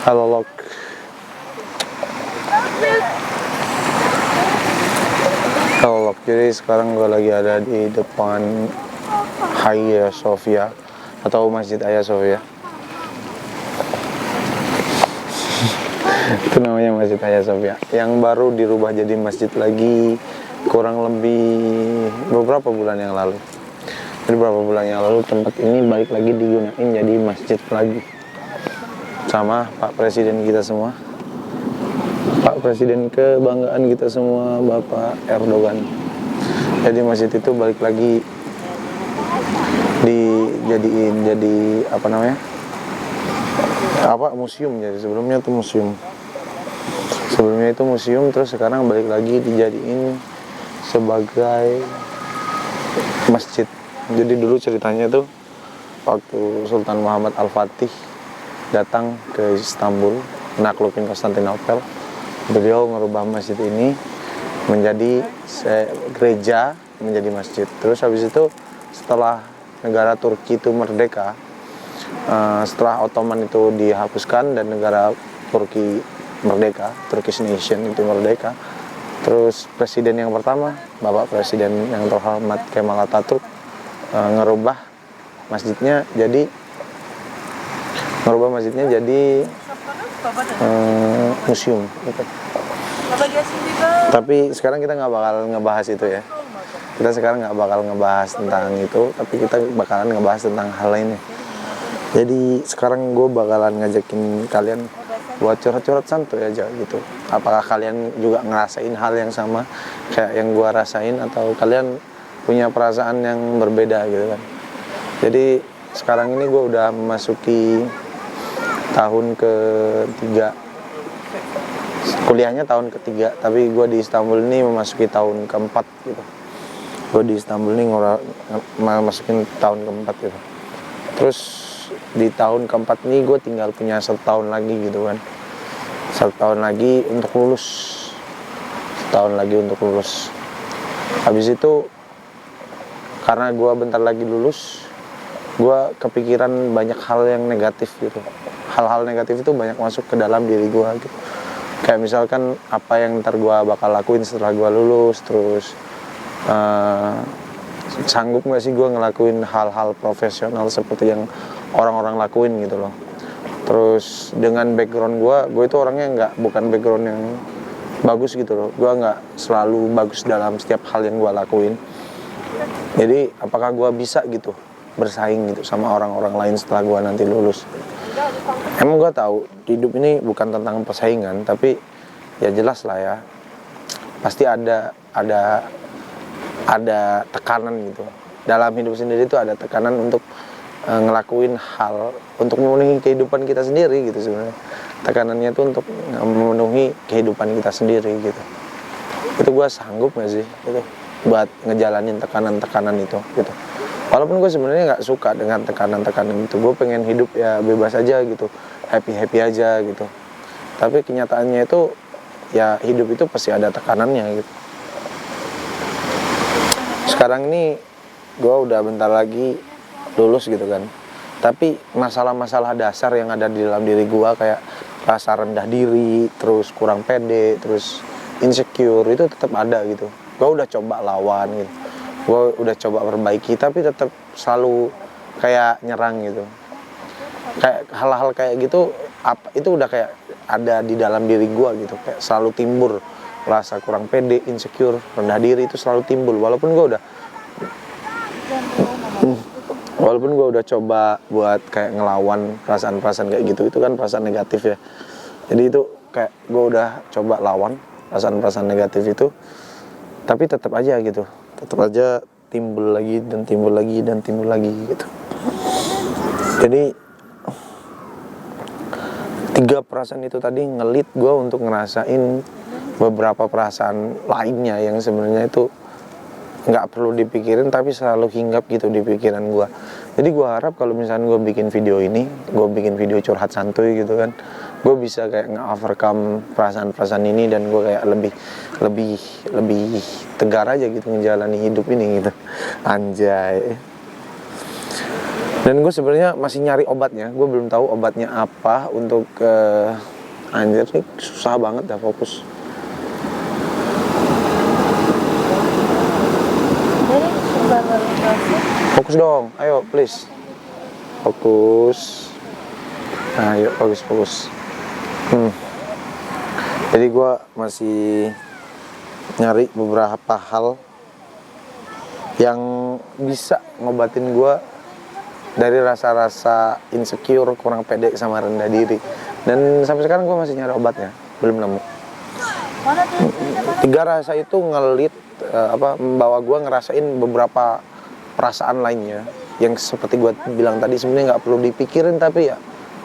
Halo Lok. Halo Lok. Jadi sekarang gue lagi ada di depan Hagia Sophia atau Masjid Hagia Sophia. Itu namanya Masjid Hagia Sophia. Yang baru dirubah jadi masjid lagi kurang lebih beberapa bulan yang lalu. Jadi beberapa bulan yang lalu tempat ini balik lagi digunain jadi masjid lagi sama Pak Presiden kita semua, Pak Presiden kebanggaan kita semua, Bapak Erdogan. Jadi masjid itu balik lagi dijadiin jadi museum. Jadi sebelumnya itu museum, terus sekarang balik lagi dijadiin sebagai masjid. Jadi dulu ceritanya tuh waktu Sultan Muhammad Al-Fatih datang ke Istanbul naklukin Konstantinopel, beliau merubah masjid ini menjadi gereja, menjadi masjid. Terus habis itu setelah negara Turki itu merdeka, setelah Ottoman itu dihapuskan dan negara Turki merdeka, Turkish Nation itu merdeka, terus presiden yang pertama, Bapak Presiden yang terhormat Kemal Atatürk, ngerubah masjidnya jadi museum gitu. Tapi sekarang kita nggak bakal ngebahas itu ya. Kita sekarang nggak bakal ngebahas tentang itu, tapi kita bakalan ngebahas tentang hal lainnya. Jadi sekarang gue bakalan ngajakin kalian buat curhat-curhat santuy aja gitu. Apakah kalian juga ngerasain hal yang sama kayak yang gue rasain, atau kalian punya perasaan yang berbeda gitu kan. Jadi sekarang ini gue udah memasuki tahun ke-3, kuliahnya tahun ke-3, tapi gue di Istanbul ini memasuki tahun ke-4 gitu. Gue di Istanbul ini masukin tahun ke-4 gitu. Terus di tahun ke-4 ini gue tinggal punya 1 tahun lagi gitu kan. 1 tahun lagi untuk lulus. 1 tahun lagi untuk lulus. Habis itu karena gue bentar lagi lulus, gue kepikiran banyak hal yang negatif gitu. Hal-hal negatif itu banyak masuk ke dalam diri gue gitu. Kayak misalkan apa yang ntar gue bakal lakuin setelah gue lulus, terus sanggup gak sih gue ngelakuin hal-hal profesional seperti yang orang-orang lakuin gitu loh. Terus dengan background gue itu orangnya bukan background yang bagus gitu loh. Gue gak selalu bagus dalam setiap hal yang gue lakuin. Jadi apakah gue bisa gitu bersaing gitu sama orang-orang lain setelah gue nanti lulus. Emang gue tahu hidup ini bukan tentang persaingan, tapi ya jelas lah ya, pasti ada tekanan gitu. Dalam hidup sendiri itu ada tekanan untuk ngelakuin hal untuk memenuhi kehidupan kita sendiri gitu sebenarnya. Tekanannya itu untuk memenuhi kehidupan kita sendiri gitu. Itu gue sanggup gak sih gitu buat ngejalanin tekanan-tekanan itu gitu. Walaupun gue sebenarnya nggak suka dengan tekanan-tekanan itu, gue pengen hidup ya bebas aja gitu, happy aja gitu. Tapi kenyataannya itu ya hidup itu pasti ada tekanannya gitu. Sekarang ini gue udah bentar lagi lulus gitu kan. Tapi masalah-masalah dasar yang ada di dalam diri gue kayak rasa rendah diri, terus kurang pede, terus insecure itu tetap ada gitu. Gue udah coba lawan gitu. Gue udah coba perbaiki, tapi tetap selalu kayak nyerang gitu. Kayak hal-hal kayak gitu, itu udah kayak ada di dalam diri gue gitu. Kayak selalu timbul rasa kurang pede, insecure, rendah diri itu selalu timbul. Walaupun gue udah coba buat kayak ngelawan perasaan-perasaan kayak gitu, itu kan perasaan negatif ya. Jadi itu kayak gue udah coba lawan perasaan-perasaan negatif itu, tapi tetap aja gitu. Tetap aja timbul lagi dan timbul lagi dan timbul lagi gitu. Jadi 3 perasaan itu tadi ngelit gue untuk ngerasain beberapa perasaan lainnya yang sebenarnya itu nggak perlu dipikirin tapi selalu hinggap gitu di pikiran gue. Jadi gue harap kalau misalnya gue bikin video ini, gue bikin video curhat santuy gitu kan, gue bisa kayak nge-overcome perasaan-perasaan ini dan gue kayak lebih tegar aja gitu menjalani hidup ini gitu. Anjay. Dan gue sebenarnya masih nyari obatnya, gue belum tahu obatnya apa untuk anjir nih susah banget dah fokus. Fokus dong, ayo please. Fokus. Nah, ayo fokus. Jadi gue masih nyari beberapa hal yang bisa ngobatin gue dari rasa-rasa insecure, kurang pede sama rendah diri. Dan sampai sekarang gue masih nyari obatnya, belum nemu. 3 rasa itu ngelit membawa gue ngerasain beberapa perasaan lainnya yang seperti gue bilang tadi sebenarnya nggak perlu dipikirin, tapi ya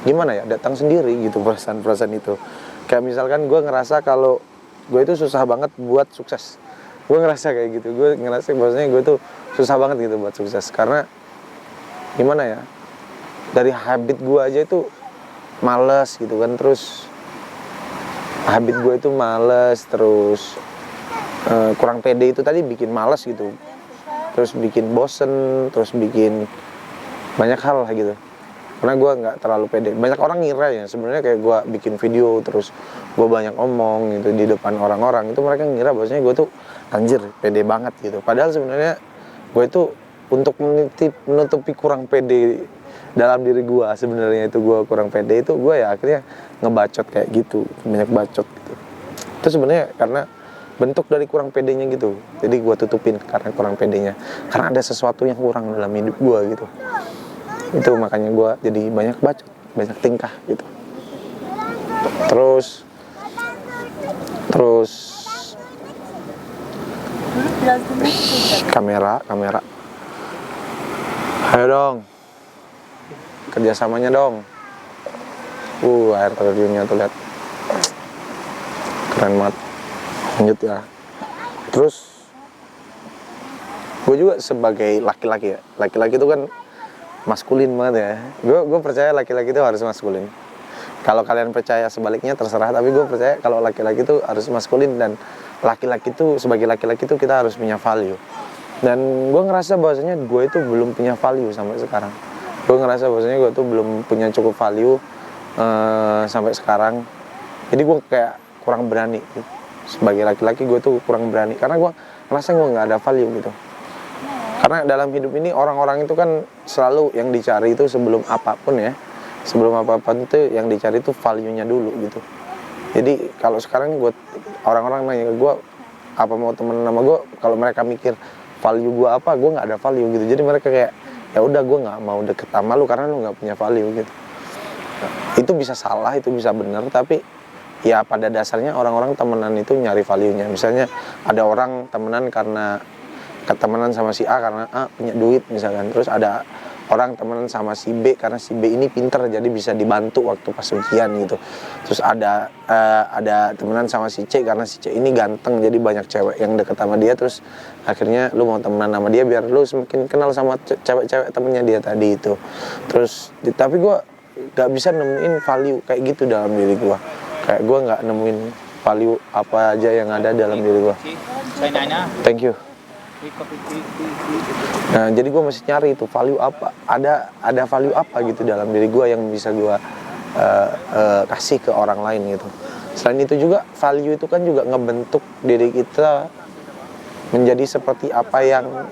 gimana ya, datang sendiri gitu perasaan-perasaan itu. Kayak misalkan gue ngerasa kalau gue itu susah banget buat sukses. Gue ngerasa kayak gitu, gue ngerasa bahwasanya gue tuh susah banget gitu buat sukses. Karena gimana ya, dari habit gue aja itu males gitu kan. Terus habit gue itu males, terus kurang pede itu tadi bikin males gitu. Terus bikin bosen, terus bikin banyak hal gitu. Karena gue nggak terlalu pede. Banyak orang ngira ya sebenarnya kayak gue bikin video terus gue banyak omong gitu di depan orang-orang, itu mereka ngira bahwasanya gue tuh anjir pede banget gitu. Padahal sebenarnya gue itu untuk menutupi kurang pede dalam diri gue, sebenarnya itu gue kurang pede itu gue ya akhirnya ngebacot kayak gitu, banyak bacot gitu. Itu sebenarnya karena bentuk dari kurang pedenya gitu. Jadi gue tutupin karena kurang pedenya, karena ada sesuatu yang kurang dalam hidup gue gitu. Itu makanya gue jadi banyak bacot, banyak tingkah gitu. Terus kamera ayo dong kerjasamanya dong. Air terjunnya tuh lihat, keren banget. Lanjut ya. Terus gue juga sebagai laki-laki ya, laki-laki itu kan maskulin banget ya. Gue percaya laki-laki itu harus maskulin. Kalau kalian percaya sebaliknya terserah, tapi gue percaya kalau laki-laki itu harus maskulin, dan laki-laki itu sebagai laki-laki itu kita harus punya value. Dan gue ngerasa bahwasanya gue itu belum punya value sampai sekarang. Gue ngerasa bahwasanya gue tuh belum punya cukup value sampai sekarang. Jadi gue kayak kurang berani gitu. Sebagai laki-laki gue tuh kurang berani karena gue ngerasa gue nggak ada value gitu. Karena dalam hidup ini orang-orang itu kan selalu yang dicari itu sebelum apapun ya, sebelum apapun itu yang dicari itu value-nya dulu gitu. Jadi kalau sekarang gue, orang-orang nanya ke gue apa mau temen sama gue, kalau mereka mikir value gue apa, gue nggak ada value gitu. Jadi mereka kayak ya udah gue nggak mau deket sama lu karena lu nggak punya value gitu. Itu bisa salah, itu bisa benar, tapi ya pada dasarnya orang-orang temenan itu nyari value-nya. Misalnya ada orang temenan karena ketemenan sama si A karena A punya duit misalkan. Terus ada orang temenan sama si B karena si B ini pinter jadi bisa dibantu waktu pas ujian gitu. Terus ada temenan sama si C karena si C ini ganteng jadi banyak cewek yang deket sama dia. Terus akhirnya lu mau temenan sama dia biar lu semakin kenal sama cewek-cewek temennya dia tadi itu. Terus tapi gue gak bisa nemuin value kayak gitu dalam diri gue. Kayak gue gak nemuin value apa aja yang ada dalam diri gue. Thank you. Nah, jadi gue masih nyari itu value apa, ada value apa gitu dalam diri gue yang bisa gue kasih ke orang lain gitu. Selain itu juga value itu kan juga ngebentuk diri kita menjadi seperti apa yang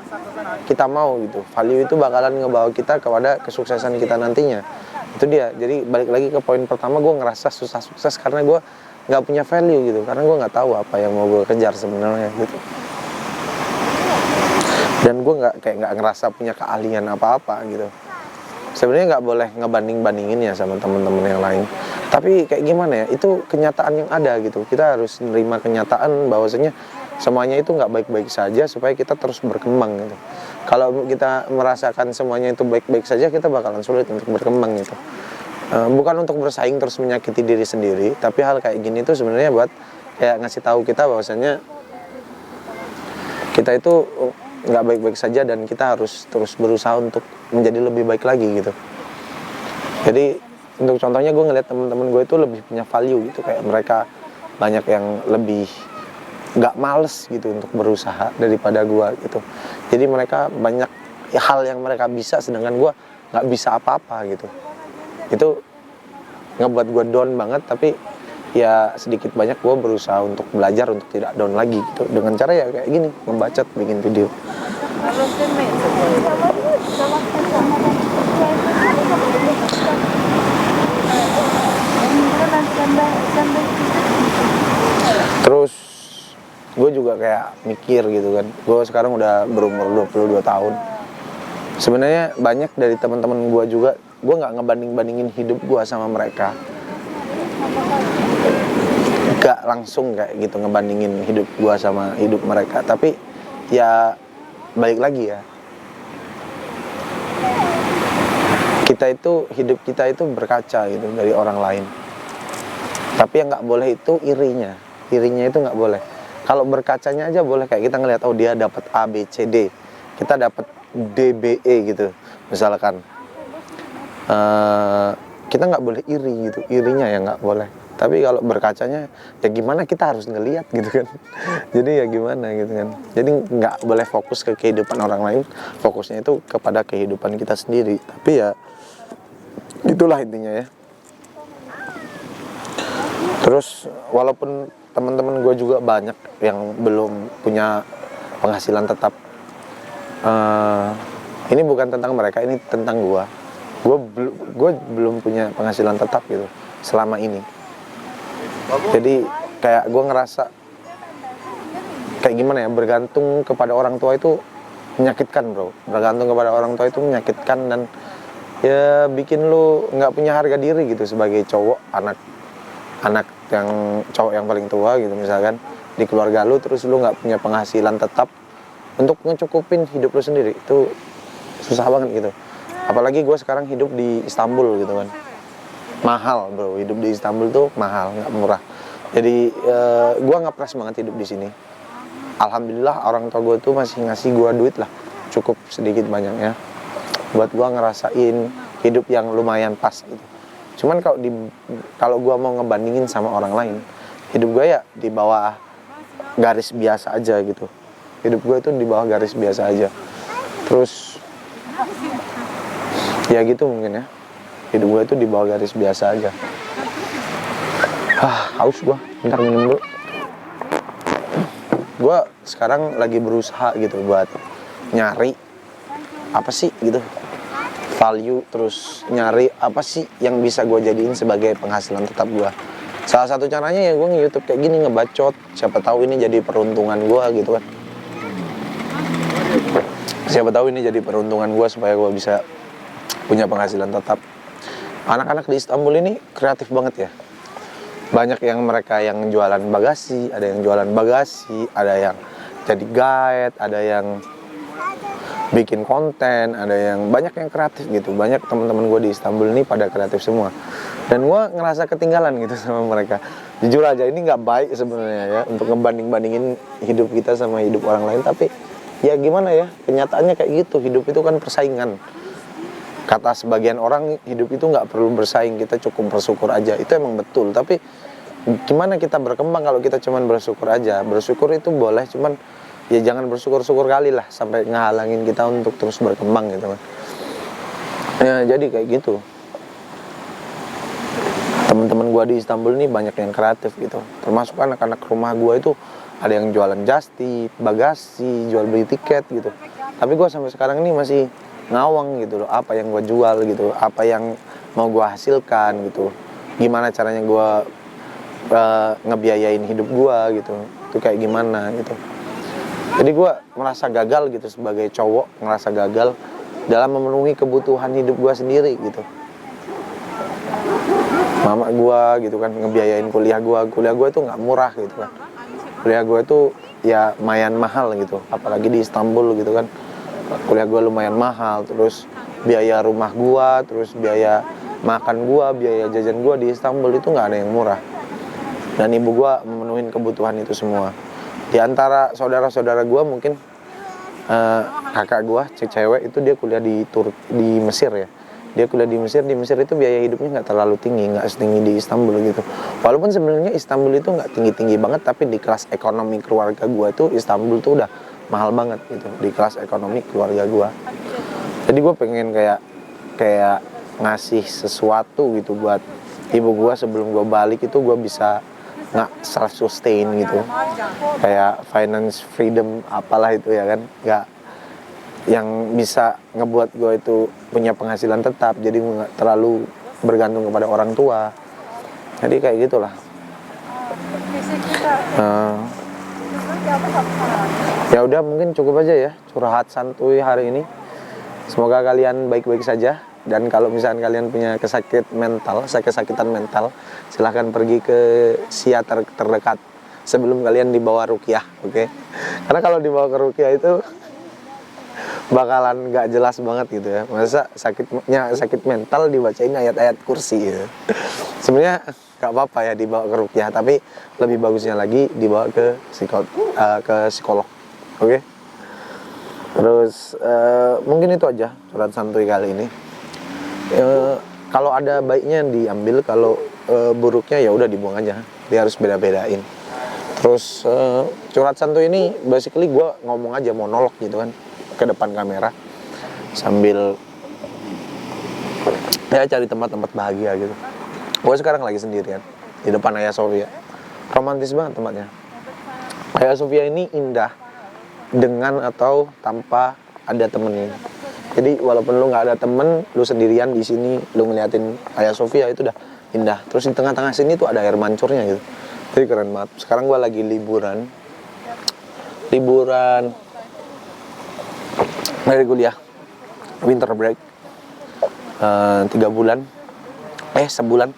kita mau gitu. Value itu bakalan ngebawa kita kepada kesuksesan kita nantinya. Itu dia. Jadi balik lagi ke poin pertama, gue ngerasa susah sukses karena gue nggak punya value gitu, karena gue nggak tahu apa yang mau gue kejar sebenarnya gitu. Dan gue nggak ngerasa punya keahlian apa-apa gitu. Sebenarnya nggak boleh ngebanding-bandingin ya sama teman-teman yang lain. Tapi kayak gimana ya, itu kenyataan yang ada gitu. Kita harus menerima kenyataan bahwasanya semuanya itu nggak baik-baik saja supaya kita terus berkembang gitu. Kalau kita merasakan semuanya itu baik-baik saja, kita bakalan sulit untuk berkembang gitu. Bukan untuk bersaing terus menyakiti diri sendiri, tapi hal kayak gini tuh sebenarnya buat kayak ngasih tahu kita bahwasanya kita itu nggak baik-baik saja dan kita harus terus berusaha untuk menjadi lebih baik lagi gitu. Jadi untuk contohnya gue ngeliat teman-teman gue itu lebih punya value gitu, kayak mereka banyak yang lebih nggak males gitu untuk berusaha daripada gue gitu. Jadi mereka banyak hal yang mereka bisa sedangkan gue nggak bisa apa-apa gitu. Itu ngebuat gue down banget, tapi ya sedikit banyak gue berusaha untuk belajar untuk tidak down lagi gitu, dengan cara ya kayak gini, ngebacot, bikin video. Terus gue juga kayak mikir gitu kan, gue sekarang udah berumur 22 tahun. Sebenarnya banyak dari teman-teman gue juga, gue nggak ngebanding-bandingin hidup gue sama mereka, gak langsung kayak gitu ngebandingin hidup gue sama hidup mereka, tapi ya balik lagi ya, hidup kita itu berkaca gitu dari orang lain. Tapi yang nggak boleh itu irinya itu nggak boleh. Kalau berkacanya aja boleh, kayak kita ngelihat oh dia dapat A B C D, kita dapat D B E gitu misalkan. Kita nggak boleh iri gitu, irinya ya nggak boleh. Tapi kalau berkacanya ya gimana, kita harus ngelihat gitu kan. Jadi ya gimana gitu kan. Jadi nggak boleh fokus ke kehidupan orang lain, fokusnya itu kepada kehidupan kita sendiri. Tapi ya itulah intinya ya. Terus walaupun teman-teman gue juga banyak yang belum punya penghasilan tetap, ini bukan tentang mereka, ini tentang gue belum punya penghasilan tetap gitu selama ini. Jadi kayak gue ngerasa kayak gimana ya, bergantung kepada orang tua itu menyakitkan bro. Bergantung kepada orang tua itu menyakitkan, dan ya bikin lu nggak punya harga diri gitu sebagai cowok, anak yang cowok yang paling tua gitu misalkan di keluarga lu, terus lu nggak punya penghasilan tetap untuk ngecukupin hidup lu sendiri. Itu susah banget gitu. Apalagi gue sekarang hidup di Istanbul gitu kan, mahal bro, hidup di Istanbul tuh mahal, nggak murah. Jadi gue ngepres banget hidup di sini. Alhamdulillah orang tua gue tuh masih ngasih gue duit lah, cukup sedikit banyaknya buat gue ngerasain hidup yang lumayan pas gitu. Cuman kalau gue mau ngebandingin sama orang lain, hidup gue ya di bawah garis biasa aja gitu. Hidup gue tuh di bawah garis biasa aja. Terus ya gitu mungkin ya, hidup gue itu di bawah garis biasa aja. Haus gue, bentar minum dulu. Gue sekarang lagi berusaha gitu buat nyari apa sih gitu value, terus nyari apa sih yang bisa gue jadiin sebagai penghasilan tetap gue. Salah satu caranya ya gue nge-YouTube kayak gini, ngebacot. Siapa tahu ini jadi peruntungan gue gitu kan. Siapa tahu ini jadi peruntungan gue supaya gue bisa punya penghasilan tetap. Anak-anak di Istanbul ini kreatif banget ya. Banyak yang mereka yang jualan bagasi, ada yang jualan bagasi, ada yang jadi guide, ada yang bikin konten, ada yang banyak yang kreatif gitu. Banyak teman-teman gue di Istanbul ini pada kreatif semua, dan gue ngerasa ketinggalan gitu sama mereka. Jujur aja ini nggak baik sebenarnya ya untuk ngebanding-bandingin hidup kita sama hidup orang lain, tapi ya gimana ya, kenyataannya kayak gitu. Hidup itu kan persaingan. Kata sebagian orang hidup itu nggak perlu bersaing, kita cukup bersyukur aja. Itu emang betul, tapi gimana kita berkembang kalau kita cuman bersyukur aja? Bersyukur itu boleh, cuman ya jangan bersyukur-syukur kali lah sampai ngehalangin kita untuk terus berkembang gitu kan. Ya jadi kayak gitu. Teman-teman gue di Istanbul ini banyak yang kreatif gitu. Termasuk anak-anak rumah gue itu ada yang jualan just tip, bagasi, jual beli tiket gitu. Tapi gue sampai sekarang ini masih ngawang gitu loh, apa yang gue jual gitu, apa yang mau gue hasilkan gitu, gimana caranya gue ngebiayain hidup gue gitu, itu kayak gimana gitu. Jadi gue merasa gagal gitu sebagai cowok, ngerasa gagal dalam memenuhi kebutuhan hidup gue sendiri gitu. Mama gue gitu kan ngebiayain kuliah gue itu nggak murah gitu kan. Kuliah gue itu ya lumayan mahal gitu, apalagi di Istanbul gitu kan. Kuliah gue lumayan mahal, terus biaya rumah gue, terus biaya makan gue, biaya jajan gue di Istanbul itu nggak ada yang murah. Dan ibu gue memenuhi kebutuhan itu semua. Di antara saudara-saudara gue mungkin kakak gue cewek itu dia kuliah di Mesir ya. Dia kuliah di Mesir itu biaya hidupnya nggak terlalu tinggi, nggak setinggi di Istanbul gitu. Walaupun sebenarnya Istanbul itu nggak tinggi-tinggi banget, tapi di kelas ekonomi keluarga gue itu Istanbul tuh udah mahal banget gitu di kelas ekonomi keluarga gue. Jadi gue pengen kayak kayak ngasih sesuatu gitu buat ibu gue sebelum gue balik, itu gue bisa nggak self sustain gitu, kayak finance freedom apalah itu ya kan, nggak yang bisa ngebuat gue itu punya penghasilan tetap, jadi nggak terlalu bergantung kepada orang tua. Jadi kayak gitulah. Ya udah, mungkin cukup aja ya curhat santuy hari ini. Semoga kalian baik-baik saja. Dan kalau misalkan kalian punya kesakitan mental, silahkan pergi ke psikiater terdekat sebelum kalian dibawa ruqyah, oke? Karena kalau dibawa ke ruqyah itu bakalan nggak jelas banget gitu ya. Masa sakit mental dibacain ayat-ayat kursi gitu. Sebenarnya nggak apa-apa ya dibawa ke ruqyah, tapi lebih bagusnya lagi dibawa ke psikolog, oke? Terus mungkin itu aja curhat santuy kali ini. Kalau ada baiknya diambil, kalau buruknya ya udah dibuang aja. Dia harus beda-bedain. Terus curhat santuy ini basically gue ngomong aja, monolog gitu kan ke depan kamera sambil ya cari tempat-tempat bahagia gitu. Gue sekarang lagi sendirian di depan Hagia Sophia. Romantis banget tempatnya. Hagia Sophia ini indah dengan atau tanpa ada temennya. Jadi walaupun lu nggak ada temen, lu sendirian di sini, lu ngeliatin Hagia Sophia, itu udah indah. Terus di tengah-tengah sini tuh ada air mancurnya gitu. Jadi keren banget. Sekarang gua lagi liburan dari kuliah, winter break, 3 bulan, sebulan,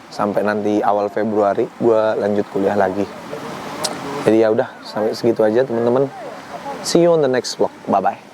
sampai nanti awal Februari gua lanjut kuliah lagi. Jadi ya udah, sampai segitu aja teman-teman. See you on the next vlog. Bye bye.